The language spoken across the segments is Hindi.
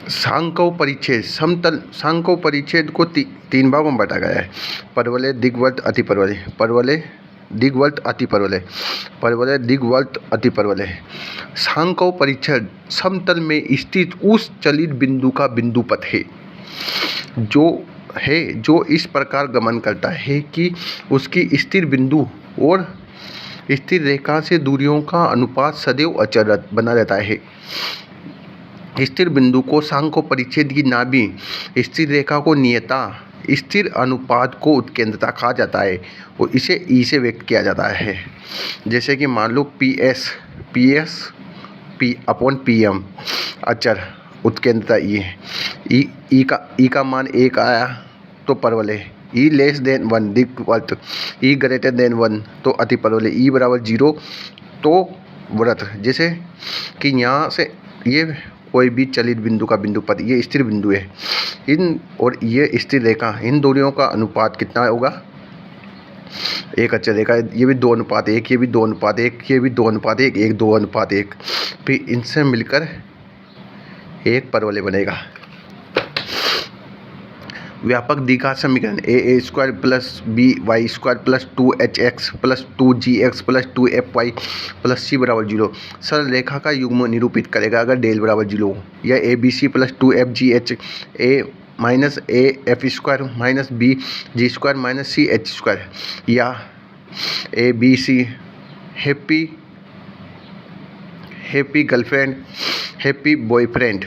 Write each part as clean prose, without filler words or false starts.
सांको परिच्छेद समतल सांको परिच्छेद को तीन भागों में बांटा गया है। परवलय, दिग्वल्त, अतिपरवलय। परवलय, दिग्वल्त, अतिपरवलय। परवलय, दिग्वल्त, अतिपरवलय। सांको परिच्छेद समतल में स्थित उस चलित बिंदु का बिंदु पथ है जो इस प्रकार गमन करता है कि उसकी स्थिर बिंदु और स्थिर रेखा से दूरियों का अनुपात सदैव अचर बना रहता है। स्थिर बिंदु को सांको परिच्छेद की नाभि, स्थिर रेखा को नियता, स्थिर अनुपात को उत्केंद्रता कहा जाता है और इसे ई से व्यक्त किया जाता है। जैसे कि मान लो P/PM अचर, उत्केंद्रता ई है। ई का मान 1 आया तो परवलय, ई लेस देन 1 दिग्वल्त, ई ग्रेटर देन 1 तो अतिपरवलय, ई बराबर 0 तो व्रत। जैसे कि यहाँ से ये कोई भी चलित बिंदु का बिंदु पथ, ये स्थिर बिंदु है, इन और ये स्थिर रेखा, इन दूरियों का अनुपात कितना होगा? एक अचर रेखा, ये भी 2:1, ये भी 2:1, ये भी 2:1, 1 2:1, फिर इनसे मिलकर एक परवलय बनेगा। व्यापक द्विघात समीकरण a² + b² + 2hx + 2gx + 2fy + c = 0 सरल रेखा का युग्म निरूपित करेगा अगर डेल बराबर 0 हो, या abc + 2fgh -af² - bg² - ch², या abc happy girlfriend, happy boyfriend,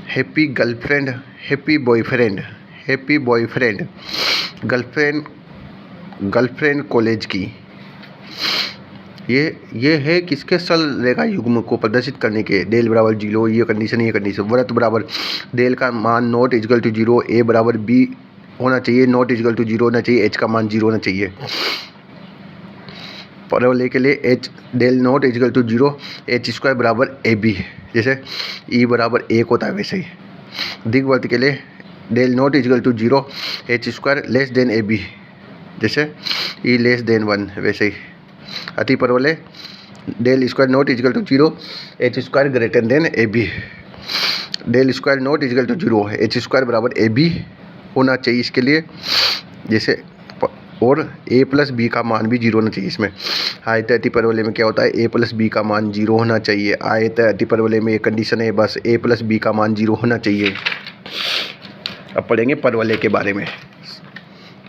happy girlfriend, happy boyfriend, happy boyfriend, girlfriend college की। ये है किसके? सरल रेखा युग्म को प्रदर्शित करने के। डेल बराबर 0, ये कंडीशन। व्रत बराबर डेल का मान नॉट इक्वल टू 0, ए बराबर बी होना चाहिए, नॉट इक्वल टू 0 होना चाहिए, एच का मान 0 होना चाहिए। परवलय के लिए H del not equal to 0, h² बराबर AB, जैसे ई बराबर 1 होता है वैसे ही। दिग्वल्त के लिए del not equal to 0, h² less than AB, जैसे ई लेस देन 1 वैसे ही। अतिपरवलय del square not equal to 0, h² greater than AB, del square not equal to 0, h² बराबर AB होना चाहिए इसके लिए, जैसे, और a + b का मान भी 0 होना चाहिए इसमें। आयत अतिपरवलय में क्या होता है? a + b का मान 0 होना चाहिए। आयत अतिपरवलय में एक कंडीशन है बस, a + b का मान 0 होना चाहिए। अब पढ़ेंगे परवलय के बारे में।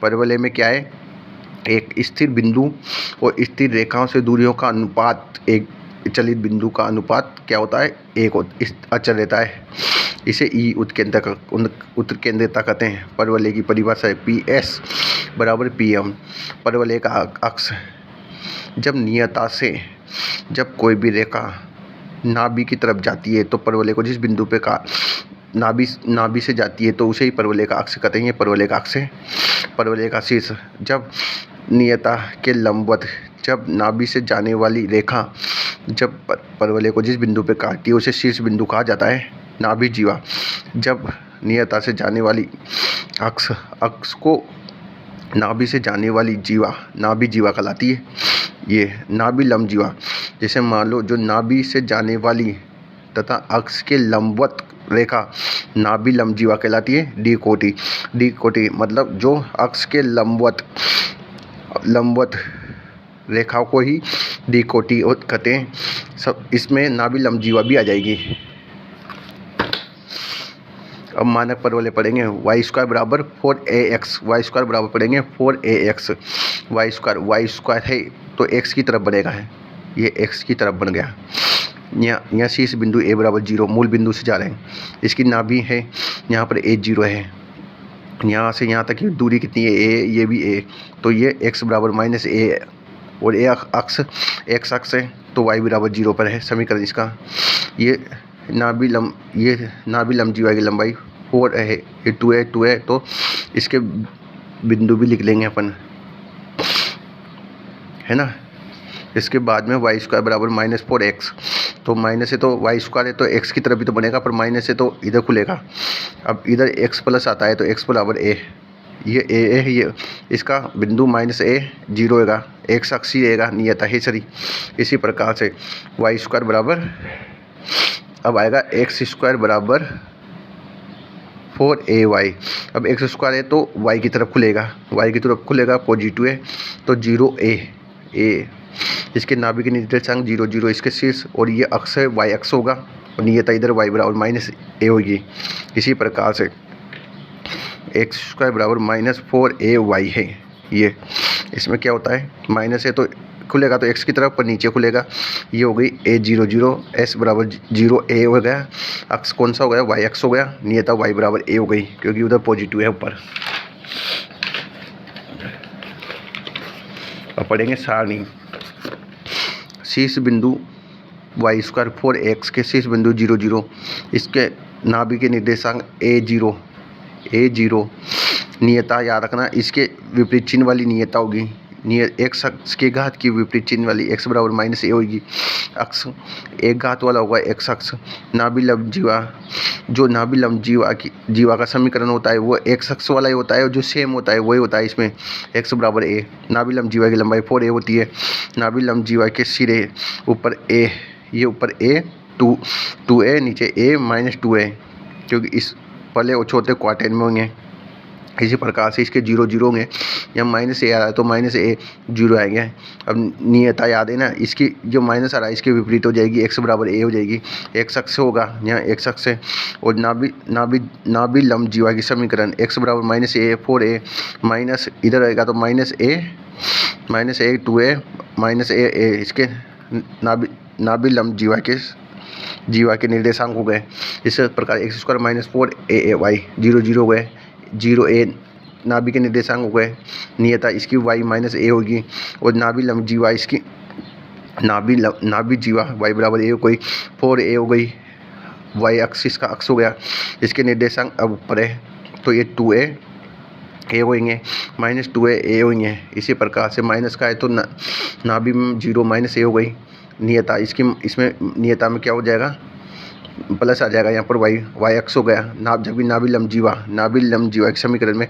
परवलय में क्या है? एक स्थिर बिंदु और स्थिर रेखाओं से दूरियों का अनुपात, एक चलित बिंदु का अनुपात क्या होता है? 1 अचर रहता है। इसे ई उत्केंद्रता कहते हैं। परवलय की परिभाषा है PS = PM। परवलय का अक्ष, जब नियता से जब कोई भी रेखा नाभि की तरफ जाती है तो परवलय को जिस बिंदु पे का नाभि से जाती है तो उसे ही परवलय का अक्ष कहते हैं। ये परवलय का अक्ष है। परवलय का शीर्ष, जब नियता के लंबवत, जब नाभि से जाने वाली रेखा जब परवलय को जिस बिंदु पे काटती है उसे शीर्ष बिंदु कहा जाता है। नाभि जीवा, जब नियता से जाने वाली अक्ष को नाभि से जाने वाली जीवा नाभि जीवा कहलाती है। ये नाभि लंब जीवा, जैसे मान लो जो नाभि से जाने वाली तथा अक्ष के लंबवत रेखा नाभि लंब जीवा कहलाती है। डी कोटि मतलब जो अक्ष के लंबवत रेखा को ही डी कोटि कहते हैं। सब इसमें नाभि लंब जीवा भी आ जाएगी। अब मानक परवलय पढ़ेंगे। y² बराबर 4ax, y² बराबर पढ़ेंगे 4ax, y² है तो x की तरफ बनेगा है, ये x की तरफ बन गया। यहाँ शीर्ष बिंदु a बराबर 0, मूल बिंदु से जा रहे हैं। इसकी नाभि है, यहाँ पर a 0 है। यहाँ से यहाँ तक की दूरी कितनी है? a, ये भी a, तो ये x बराबर -a और a अक्ष x अक्ष है तो y बराबर 0 पर है समीकरण इसका। ये नाभि लंब जीवा की लंबाई 4 है, ये 2 है तो इसके बिंदु भी लिख लेंगे अपन, है ना। इसके बाद में y² बराबर -4x, तो माइनस है तो y² है तो x की तरफ भी तो बनेगा, पर माइनस है तो इधर खुलेगा। अब इधर x प्लस आता है तो x बराबर a, ये a है, ये इसका बिंदु -a 0 होगा, x अक्ष ही रहेगा, नियत है सरी। इसी प्रकार से y² बराबर अब आएगा एक्स स्क्वायर बराबर 4ay। अब एक्स स्क्वायर है तो y की तरफ खुलेगा, पॉजिटिव है तो 0a इसके नाभि के निर्देशांक 0 0 इसके शीर्ष, और ये अक्ष है y अक्ष होगा, और नियता इधर y बराबर -a होगी। इसी प्रकार से एक्स स्क्वायर बराबर -4ay है। ये इसमें क्या होता है, माइनस है तो खुलेगा तो x की तरफ, पर नीचे खुलेगा। ये हो गई a0 0, s बराबर 0a हो गया, अक्ष कौन सा हो गया, y अक्ष हो गया, नियता y बराबर a हो गई क्योंकि उधर पॉजिटिव है ऊपर। अब पढ़ेंगे सारणी। शीर्ष बिंदु y स्क्वायर 4x के शीर्ष बिंदु 0 0 इसके नाभि के निर्देशांक a0 नियता याद रखना, इसके विपरीत चिन्ह वाली नियता होगी। x अक्ष के घात की विपरीत चिन्ह वाली x बराबर -a होगी। अक्ष एक घात वाला होगा x अक्ष। नाभि लंब जीवा, जो नाभि लंब जीवा का समीकरण होता है वो x अक्ष वाला ही होता है, और जो सेम होता है वही होता है इसमें x बराबर a। नाभि लंब जीवा की लंबाई 4a होती है। नाभि लंब जीवा के सिरे ऊपर a, ये ऊपर a 2a, नीचे a -2a, क्योंकि इस पहले और छोटे क्वार्टेन में होंगे। इसी प्रकार से इसके 0 0 होंगे, या -a आ रहा है तो -a 0 आएंगे। अब नियता याद है ना, इसकी जो माइनस आ रहा है इसके विपरीत हो जाएगी, x बराबर a हो जाएगी। x अक्ष होगा, यहाँ x अक्ष है, और नाभि लंब जीवा की समीकरण x बराबर -a 4a माइनस इधर आएगा तो -a 2a -a इसके नाभि लंब जीवा के निर्देशांक हो गए। इस प्रकार एक्स स्क्वायर -4ay 0 0 हो गए, 0a नाभि के निर्देशांक हो गए। नियता इसकी y -a होगी, और नाभि लंब जीवा इसकी नाभि जीवा y बराबर a हो गई, 4a हो गई। y अक्ष इसका अक्ष हो गया, इसके निर्देशांक अब ऊपर है तो ये 2a होंगे, -2a होंगे। इसी प्रकार से माइनस का है तो नाभि में 0 -a हो गई। नियता इसमें नियता में क्या हो जाएगा, प्लस आ जाएगा, यहाँ पर y अक्ष हो गया। जबकि नाभि लंब जीवा के समीकरण में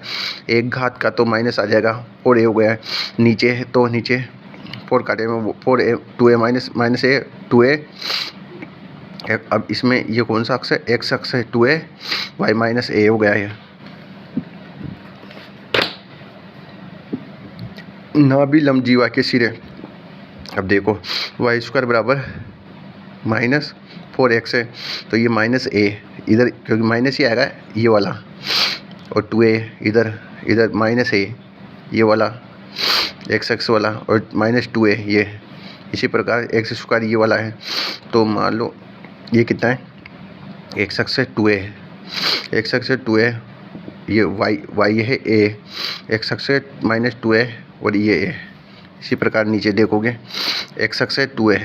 एक घात का तो माइनस आ जाएगा, 4a हो गया है। नीचे है तो नीचे 4 काटे में 4a 2a -a 2a। अब इसमें ये कौन सा अक्ष है, x अक्ष है, 2a y -a हो गया है। नाभि लंब जीवा के सिरे, अब देखो y स्क्वायर बराबर -4x है तो ये -a इधर, क्योंकि माइनस ही आएगा ये वाला, और 2a इधर -a ये वाला x अक्ष वाला, और -2a ये। इसी प्रकार एक्स स्क्वायर ये वाला है, तो मान लो ये कितना है, x अक्ष है 2a, ये y है a, x अक्ष है -2a और ये a। इसी प्रकार नीचे देखोगे x अक्ष है 2a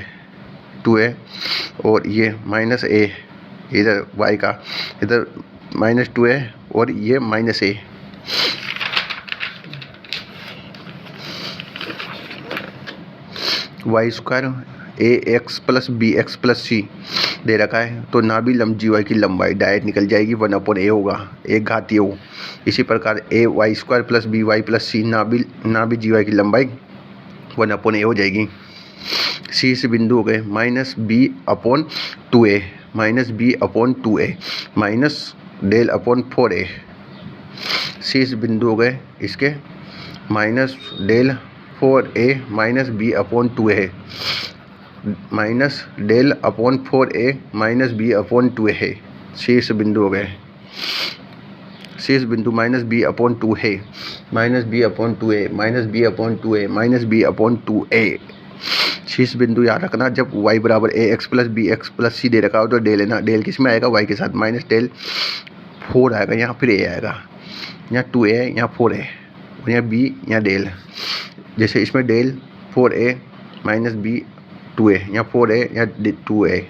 और ये -a इधर y का, इधर -2a और ये -a। y square ax plus bx plus c दे रखा है, तो नाभि लंब जीवा की लंबाई डायरेक्ट निकल जाएगी, 1/a होगा, एक घातीय हो। इसी प्रकार ay square plus by plus c नाभि जीवा की लंबाई 1/a हो जाएगी। शीर्ष बिंदु हो गए -b/2a minus del upon 4a। शीर्ष बिंदु हो गए इसके -डेल 4a माइनस b/2a है, minus del upon 4a minus b/2 है। शीर्ष बिंदु हो गए, शीर्ष बिंदु -b/2 है, -b/2a minus b/2a minus b/2a। शीर्ष बिंदु याद रखना, जब y बराबर ax plus bx plus c दे रखा हो तो डेल है ना, डेल किस में आएगा, y के साथ, माइनस डेल 4 आएगा, यहाँ फिर a आएगा, यहाँ 2a है, यहाँ 4 है, और यहाँ b, यहाँ डेल। जैसे इसमें del 4a minus b 2a, यहाँ 4a, यहाँ 2a।